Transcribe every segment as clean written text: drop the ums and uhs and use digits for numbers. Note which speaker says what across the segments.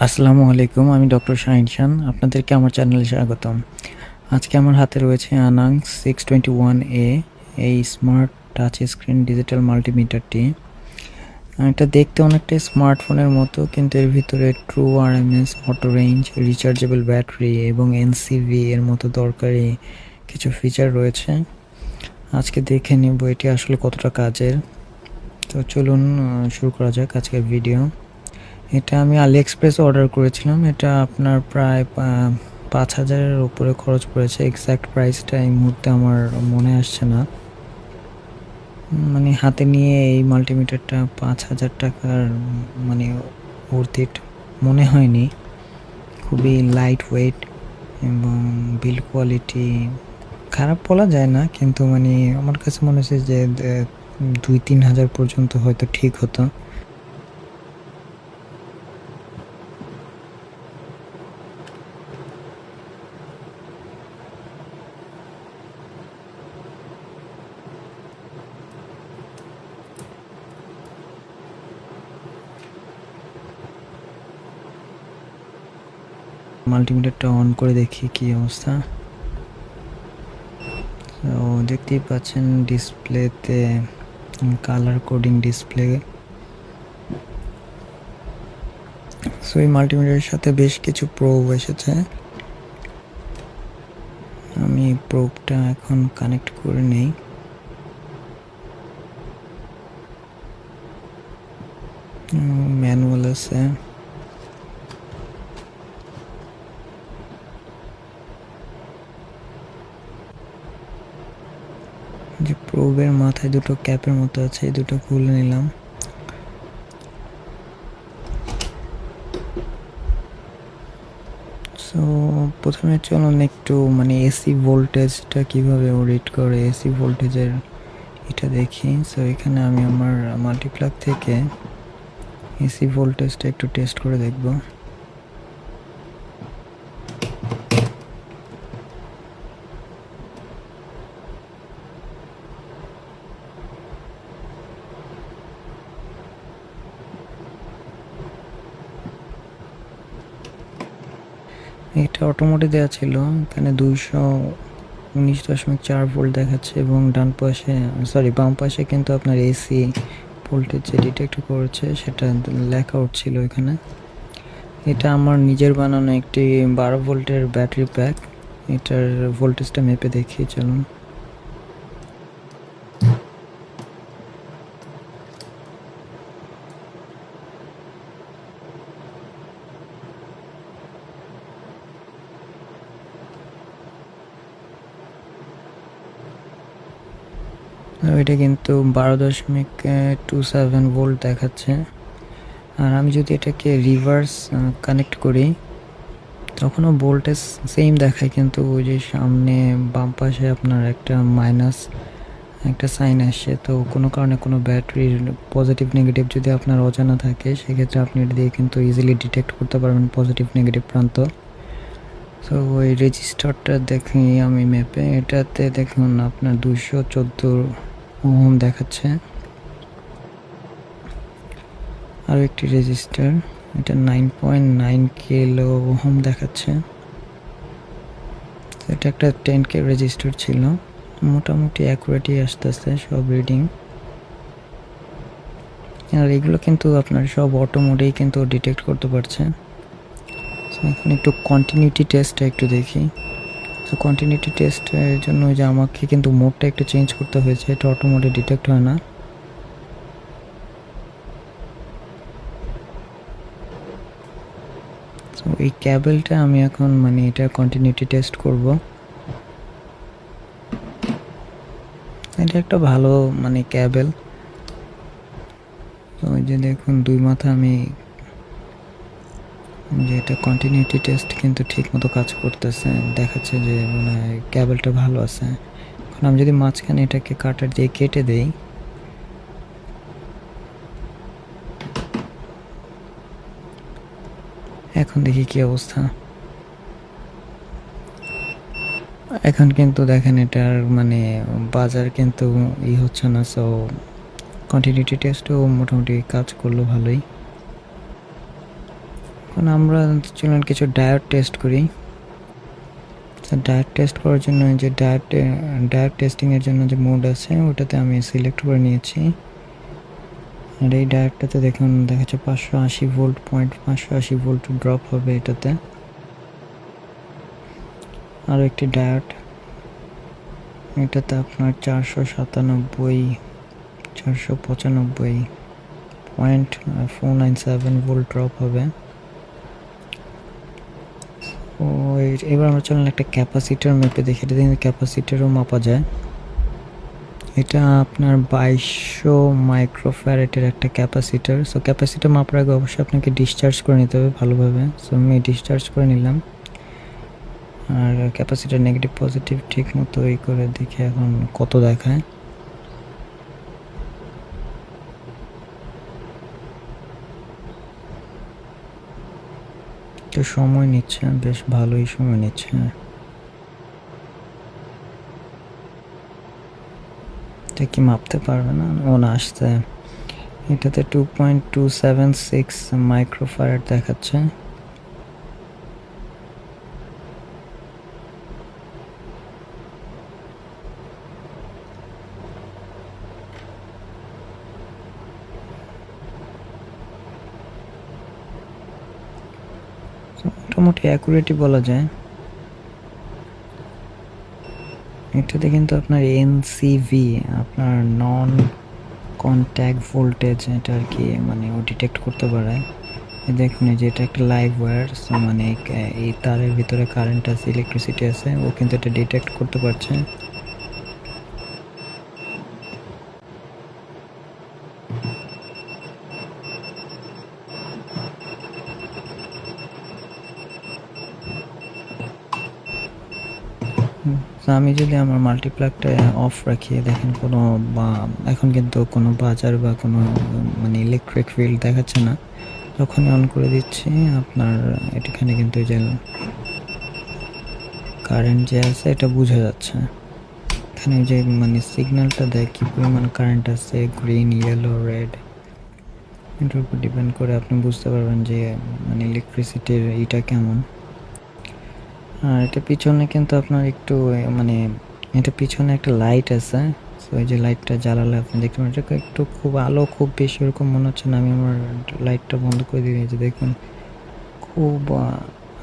Speaker 1: আসসালামু আলাইকুম, আমি ডক্টর শাহিন খান। আপনাদেরকে আমার চ্যানেলে স্বাগতম। আজকে আমার হাতে রয়েছে আনাং 621A, এই স্মার্ট টাচ স্ক্রিন ডিজিটাল মাল্টিমিটারটি। এটা দেখতে অনেকটা স্মার্টফোনের মতো, কিন্তু এর ভিতরে true RMS, auto range, rechargeable battery এবং এনসিভি এর মতো দরকারি কিছু ফিচার রয়েছে। আজকে দেখে নেব এটি আসলে কতটা কাজের। তো চলুন শুরু করা যাক আজকের ভিডিও। এটা আমি আলি এক্সপ্রেসে অর্ডার করেছিলাম। এটা আপনার প্রায় 5,000-এর উপরে খরচ পড়েছে। এক্স্যাক্ট প্রাইসটা এই মুহূর্তে আমার মনে আসছে না। মানে হাতে নিয়ে এই মাল্টিমিটারটা 5,000 টাকার মানে ওর্থ ইট মনে হয়নি। খুবই লাইট ওয়েট এবং বিল্ড কোয়ালিটি খারাপ বলা যায় না, কিন্তু মানে আমার কাছে মনে হচ্ছে যে 2-3 হাজার পর্যন্ত হয়তো ঠিক হতো। মাল্টিমিটারটা অন করে দেখি কি অবস্থা। তো দেখতেই পাচ্ছেন ডিসপ্লেতে কালার কোডিং ডিসপ্লে। সো এই মাল্টিমিটারের সাথে বেশ কিছু প্রোব এসেছে। আমি প্রোবটা এখন কানেক্ট করে নেই। ম্যানুয়াল আছে। যে প্রোবের মাথায় দুটো ক্যাপের মতো আছে, এই দুটো খুলে নিলাম। সো প্রথমে চলুন একটু মানে এসি ভোল্টেজটা কিভাবে রিড করে, এসি ভোল্টেজের এটা দেখি। সো এখানে আমি আমার মাল্টিপ্লাগ থেকে এসি ভোল্টেজটা একটু টেস্ট করে দেখব। এটা অটোমোটে দেওয়া ছিল, এখানে 219.4 ভোল্ট দেখাচ্ছে এবং বাম পাশে কিন্তু আপনার এসি ভোল্টেজ যে ডিটেক্ট করেছে সেটা লেখা উঠছিল এখানে। এটা আমার নিজের বানানো একটি 12 ভোল্টের ব্যাটারি প্যাক। এটার ভোল্টেজটা মেপে দেখি চলুন। এটা কিন্তু 12.27 ভোল্ট দেখাচ্ছে। আর আমি যদি এটাকে রিভার্স কানেক্ট করি তখনও ভোল্টেজ সেম দেখায়, কিন্তু ওই যে সামনে বাম পাশে আপনার একটা মাইনাস একটা সাইন আসছে। তো কোনো কারণে কোনো ব্যাটারির পজিটিভ নেগেটিভ যদি আপনার অজানা থাকে, সেক্ষেত্রে আপনি এটা দিয়ে কিন্তু ইজিলি ডিটেক্ট করতে পারবেন পজিটিভ নেগেটিভ প্রান্ত। সো ওই রেজিস্টারটা দেখি আমি ম্যাপে, এটাতে দেখুন আপনার 214 ওহম দেখাচ্ছে। আর একটি রেজিস্টার, এটা 9.9 কিলো ওহম দেখাচ্ছে। এটা একটা 10K রেজিস্টার ছিল। মোটামুটি অ্যাকুরেটই আসতেছে সব রিডিং। আর এগুলো কিন্তু আপনার সব অটো মোডেই কিন্তু ডিটেক্ট করতে পারছে। এখন একটু কন্টিনিউটি টেস্টটা একটু দেখি। তো কন্টিনিউটি টেস্টের জন্য যে আমাকে কিন্তু মোডটা একটু চেঞ্জ করতে হয়েছে, এটা অটো মোডে ডিটেক্ট হয় না। তো এই ক্যাবেলটা আমি এখন মানে এটা কন্টিনিউটি টেস্ট করব। এটা একটা ভালো মানে ক্যাবেল। তো ওই যে দেখুন দুই মাথা আমি যে এটা কন্টিনিউটি টেস্ট কিন্তু ঠিক মতো কাজ করতেছে, দেখাচ্ছে যে মানে ক্যাবেলটা ভালো আছে। এখন আমি যদি মাঝখানে এটাকে কাটার দিয়ে কেটে দেই, এখন দেখি কি অবস্থা। এখন কিন্তু দেখেন এটার মানে বাজার কিন্তু হচ্ছে না। সো কন্টিনিউটি টেস্টও মোটামুটি কাজ করলো ভালোই। এখন আমরা চলুন কিছু ডায়োড টেস্ট করি। ডায়োড টেস্ট করার জন্য যে ডায়োড টেস্টিংয়ের জন্য যে মোড আছে ওটাতে আমি সিলেক্ট করে নিয়েছি। আর এই ডায়োডটাতে দেখুন দেখাচ্ছে 580 ভোল্ট, 580 ভোল্ট ড্রপ হবে এটাতে। আরও একটি ডায়োড, এটাতে আপনার 495.497 ভোল্ট ড্রপ হবে। ও এবার আমরা চলেন একটা ক্যাপাসিটার মেপে দেখি, এটা দেখুন ক্যাপাসিটারও মাপা যায়। এটা আপনার 2200 মাইক্রোফ্যারেটের একটা ক্যাপাসিটার। সো ক্যাপাসিটার মাপার আগে অবশ্যই আপনাকে ডিসচার্জ করে নিতে হবে ভালোভাবে। সো আমি ডিসচার্জ করে নিলাম। আর ক্যাপাসিটার নেগেটিভ পজিটিভ ঠিক মতো এই করে দেখি এখন কত দেখায়। তো সময় নিচ্ছে, বেশ ভালোই সময় নিচ্ছে। এটা কি মাপতে পারবে না? ও না, আসছে। এটাতে 2.276 মাইক্রোফ্যারাড দেখাচ্ছে। মোটামুটি অ্যাকুরেটই বলা যায়। এটাতে কিন্তু আপনার এনসিভি, আপনার নন কন্ট্যাক্ট ভোল্টেজ, এটা আর কি মানে ও ডিটেক্ট করতে পারে। দেখুন এই যে এটা একটা লাইভ ওয়্যার, মানে এই তারের ভিতরে কারেন্ট আছে, ইলেকট্রিসিটি আছে, ও কিন্তু এটা ডিটেক্ট করতে পারছে। আমি যদি আমার মাল্টিপ্লাগটা অফ রাখি, দেখেন কোনো এখন কিন্তু কোনো বাজার বা কোনো মানে ইলেকট্রিক ফিল্ড দেখাচ্ছে না। যখনই অন করে দিচ্ছি আপনার এখানে কিন্তু যে কারেন্ট যে আছে এটা বোঝা যাচ্ছে। এখানে যে মানে সিগন্যালটা দেয় কী পরিমাণ কারেন্ট আছে, গ্রিন, ইয়েলো, রেড, এটার উপর ডিপেন্ড করে আপনি বুঝতে পারবেন যে মানে ইলেকট্রিসিটির এইটা কেমন। আর এটা পিছনে কিন্তু আপনার একটু মানে এটা পিছনে একটা লাইট আছে। সো এই যে লাইটটা জ্বালালে আপনি দেখতে পাচ্ছেন একটু খুব আলো খুব বেশি ওরকম মনে হচ্ছে না। আমি আমার লাইটটা বন্ধ করে দিয়েছি, দেখুন খুব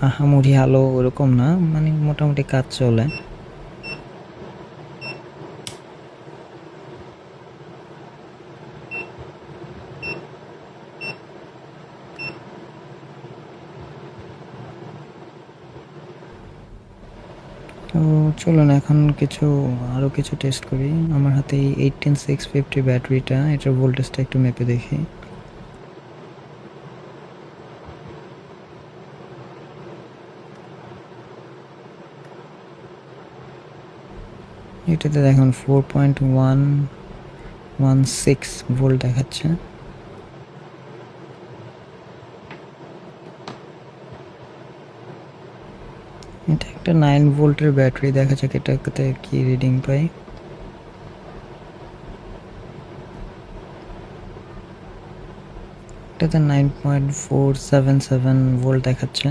Speaker 1: আহামরি আলো ওরকম না, মানে মোটামুটি কাজ চলে। তো চলুন এখন আরও কিছু টেস্ট করি। আমার হাতে এই 18650 ব্যাটারিটা, এটার ভোল্টেজটা একটু মেপে দেখি। এটাতে দেখুন 4.116 ভোল্ট দেখাচ্ছে। এটা একটা 9 ভোল্টের ব্যাটারি, দেখা যাক এটাতে কি রিডিং পাই। এটাতে 9.477 ভোল্ট দেখাচ্ছে।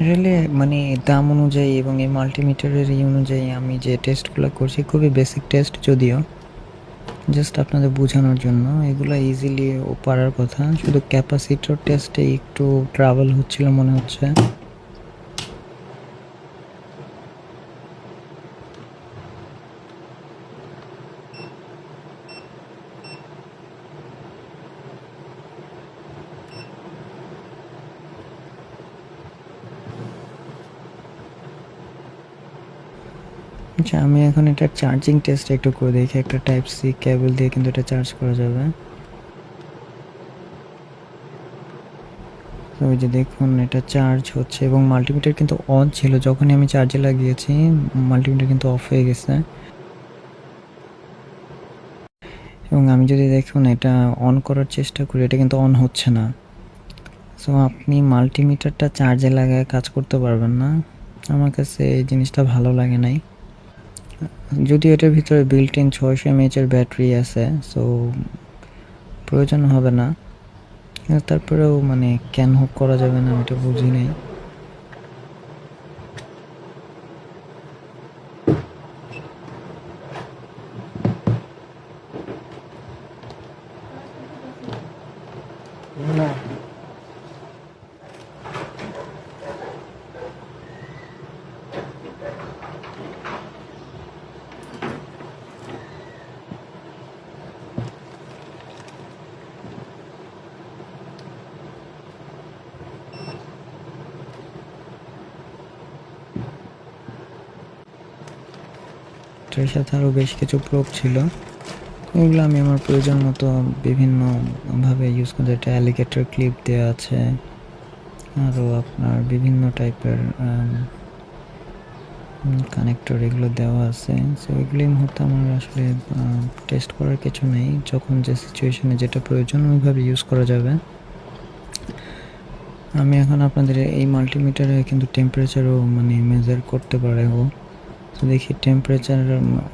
Speaker 1: রিয়েলি মানে দাম অনুযায়ী এবং এই মাল্টিমিটারের এই অনুযায়ী আমি যে টেস্টগুলো করছি খুবই বেসিক টেস্ট, যদিও জাস্ট আপনাদের বোঝানোর জন্য। এগুলো ইজিলি পারার কথা, শুধু ক্যাপাসিটর টেস্টে একটু ট্রাভেল হচ্ছিল মনে হচ্ছে। আচ্ছা, আমি এখন এটা চার্জিং টেস্ট একটু করে দেখি। একটা টাইপ সি কেবল দিয়ে কিন্তু এটা চার্জ করা যাবে। তো ওই যে দেখুন এটা চার্জ হচ্ছে এবং মাল্টিমিটার কিন্তু অন ছিল, যখনই আমি চার্জে লাগিয়েছি মাল্টিমিটার কিন্তু অফ হয়ে গেছে। এবং আমি যদি দেখুন এটা অন করার চেষ্টা করি, এটা কিন্তু অন হচ্ছে না। সো আপনি মাল্টিমিটারটা চার্জে লাগায় কাজ করতে পারবেন না। আমার কাছে এই জিনিসটা ভালো লাগে নাই। যদিও এটার ভিতরে বিল্ট ইন 600 mAh ব্যাটারি আছে, সো প্রয়োজন হবে না। তারপরেও মানে কেন করা যাবে না, আমি এটা বুঝি নাই। না, এটার সাথে আরও বেশ কিছু প্রোব ছিল, ওইগুলো আমি আমার প্রয়োজন মতো বিভিন্নভাবে ইউজ করতে। একটা অ্যালিগেটর ক্লিপ দেওয়া আছে, আরও আপনার বিভিন্ন টাইপের কানেক্টর এগুলো দেওয়া আছে। সো এগুলো এই মুহূর্তে আমার আসলে টেস্ট করার কিছু নেই, যখন যে সিচুয়েশনে যেটা প্রয়োজন ওইভাবে ইউজ করা যাবে। আমি এখন আপনাদের এই মাল্টিমিটারে কিন্তু টেম্পারেচারও মানে মেজার করতে পারে ও। তো দেখি টেম্পারেচার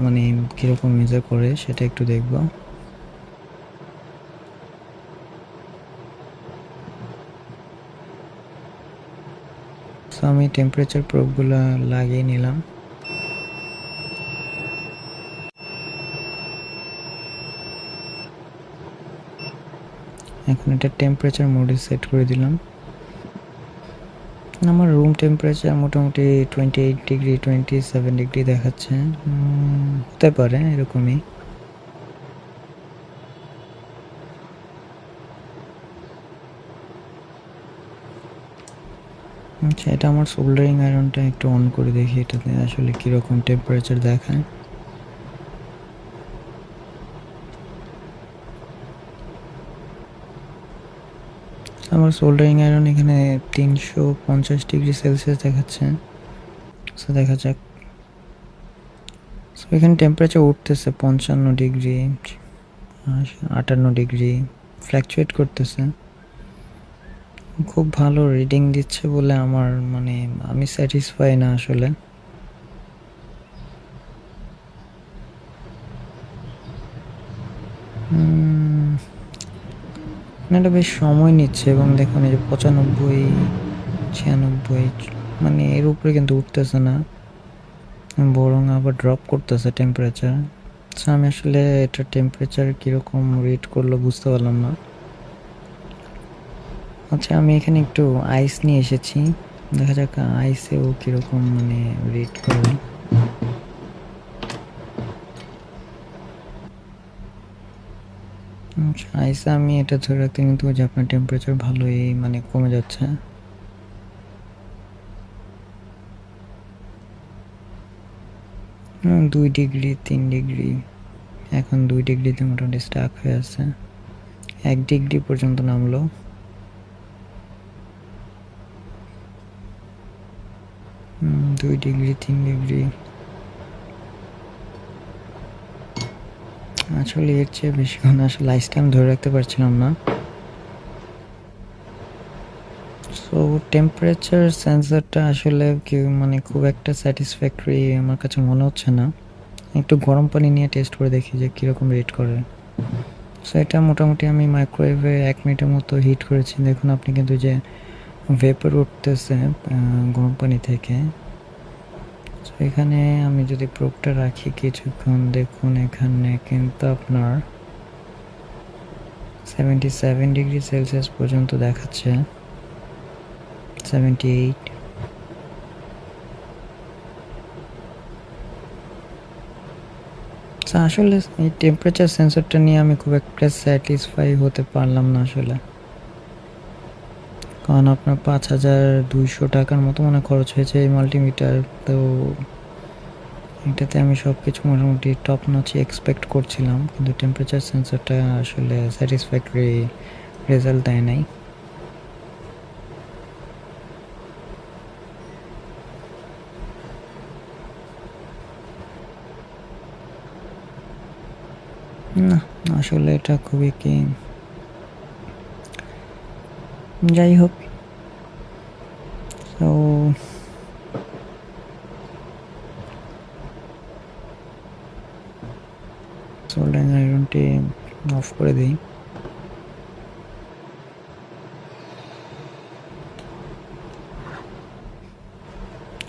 Speaker 1: মানে কীরকম মেজার করে সেটা একটু দেখব। সো আমি টেম্পারেচার প্রোবগুলো লাগিয়ে নিলাম। এখন এটা টেম্পারেচার মোডে সেট করে দিলাম। আমার রুম টেম্পারেচার মোটামুটি 28 ডিগ্রি 27 ডিগ্রি দেখাচ্ছে, হতে পারে এরকমই। আচ্ছা, এটা আমার সোল্ডারিং আয়রনটা একটু অন করে দেখি এটাতে আসলে কীরকম টেম্পারেচার দেখায়। আমার সোল্ডারিং আয়রন এখানে 350 ডিগ্রি সেলসিয়াস দেখাচ্ছে। সো দেখা যাক। সো এখানে টেম্পারেচার উঠতেছে 55 ডিগ্রি, 58 ডিগ্রি, ফ্ল্যাকচুয়েট করতেছে। খুব ভালো রিডিং দিচ্ছে বলে আমার মানে আমি স্যাটিসফাই না আসলে। এটা বেশ সময় নিচ্ছে, এবং দেখুন এই যে 95, 96 মানে এর উপরে কিন্তু উঠতেছে না, বরং আবার ড্রপ করতেছে টেম্পারেচার। সো আমি আসলে এটা টেম্পারেচার কীরকম রিড করলো বুঝতে পারলাম না। আচ্ছা, আমি এখানে একটু আইস নিয়ে এসেছি, দেখা যাক আইসেও কীরকম মানে রিড করে। আইসে আমি এটা ধরে রাখতে কিন্তু যে আপনার টেম্পারেচার ভালোই মানে কমে যাচ্ছে। 2 ডিগ্রি 3 ডিগ্রি, এখন 2 ডিগ্রিতে মোটামুটি স্টাক হয়ে আছে। 1 ডিগ্রি পর্যন্ত নামলো। 2 ডিগ্রি 3 ডিগ্রি, আসলে এর চেয়ে বেশিক্ষণ আসলে আইসটা আমি ধরে রাখতে পারছিলাম না। সো টেম্পারেচার সেন্সরটা আসলে কি মানে খুব একটা স্যাটিসফ্যাক্টরি আমার কাছে মনে হচ্ছে না। একটু গরম পানি নিয়ে টেস্ট করে দেখি যে কীরকম রেট করে। সো এটা মোটামুটি আমি মাইক্রোওয়েভে 1 মিনিটের মতো হিট করেছি। দেখুন আপনি কিন্তু যে ভেপার উঠতেছে গরম পানি থেকে। সো এখানে আমি যদি প্রোবটা রাখি কিছুক্ষণ, দেখুন এখানে কিন্তু আপনার 77 ডিগ্রি সেলসিয়াস পর্যন্ত দেখাচ্ছে, 78। আসলে এই টেম্পারেচার সেন্সরটা নিয়ে আমি খুব একটা স্যাটিসফাই হতে পারলাম না আসলে, কারণ আপনার 5200 টাকার মতো মনে খরচ হয়েছে এই মাল্টিমিটার। তো এটাতে আমি সব কিছু মোটামুটি টপ নচ এক্সপেক্ট করছিলাম, কিন্তু টেম্পারেচার সেন্সরটা আসলে স্যাটিসফ্যাক্টরি রেজাল্ট দেয় নাই। না, আসলে এটা খুবই কি, যাই হোক। তো সোল্ডারিং আয়রনটি অফ করে দিই।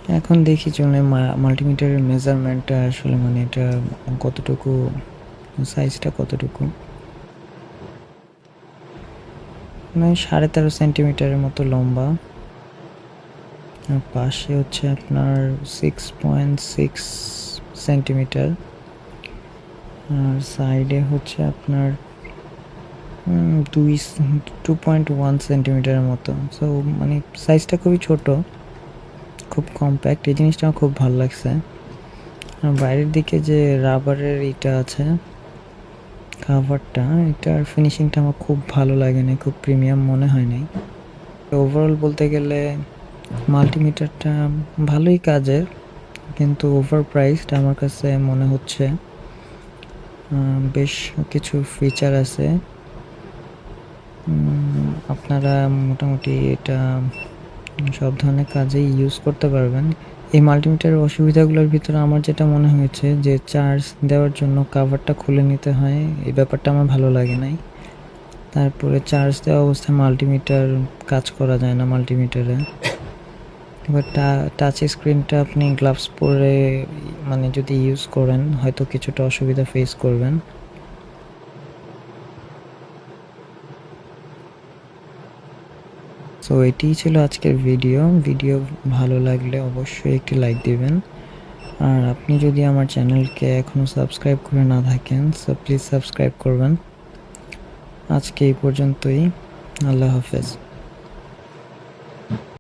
Speaker 1: এখন দেখি চলে মাল্টিমিটারের মেজারমেন্টটা আসলে মানে এটা কতটুকু, সাইজটা কতটুকু, মানে 13.5 সেন্টিমিটারের মতো লম্বা। আর পাশে হচ্ছে আপনার 6.6 সেন্টিমিটার, আর সাইডে হচ্ছে আপনার 2.1 সেন্টিমিটারের মতো। সো মানে সাইজটা খুবই ছোট, খুব কম্প্যাক্ট। এই জিনিসটা আমার খুব ভালো লাগছে। আর বাইরের দিকে যে রাবারের এটা আছে কাভারটা, এটার ফিনিশিংটা আমার খুব ভালো লাগে না, খুব প্রিমিয়াম মনে হয় নাই। ওভারঅল বলতে গেলে মাল্টিমিটারটা ভালোই কাজের, কিন্তু ওভার প্রাইসড আমার কাছে মনে হচ্ছে। বেশ কিছু ফিচার আছে, আপনারা মোটামুটি এটা সব ধরনের কাজেই ইউজ করতে পারবেন। এই মাল্টিমিটারের অসুবিধাগুলোর ভিতরে আমার যেটা মনে হয়েছে যে চার্জ দেওয়ার জন্য কাভারটা খুলে নিতে হয়, এই ব্যাপারটা আমার ভালো লাগে নাই। তারপরে চার্জ দেওয়া অবস্থায় মাল্টিমিটার কাজ করা যায় না মাল্টিমিটারে। এবার টাচ স্ক্রিনটা আপনি গ্লাভস পরে মানে যদি ইউজ করেন হয়তো কিছুটা অসুবিধা ফেস করবেন। সো এটিই ছিল আজকের ভিডিও ভালো লাগলে অবশ্যই একটি লাইক দিবেন। আর আপনি যদি আমার চ্যানেলকে এখনও সাবস্ক্রাইব করে না থাকেন সো প্লিজ সাবস্ক্রাইব করবেন। আজকে এই পর্যন্তই, আল্লাহ হাফেজ।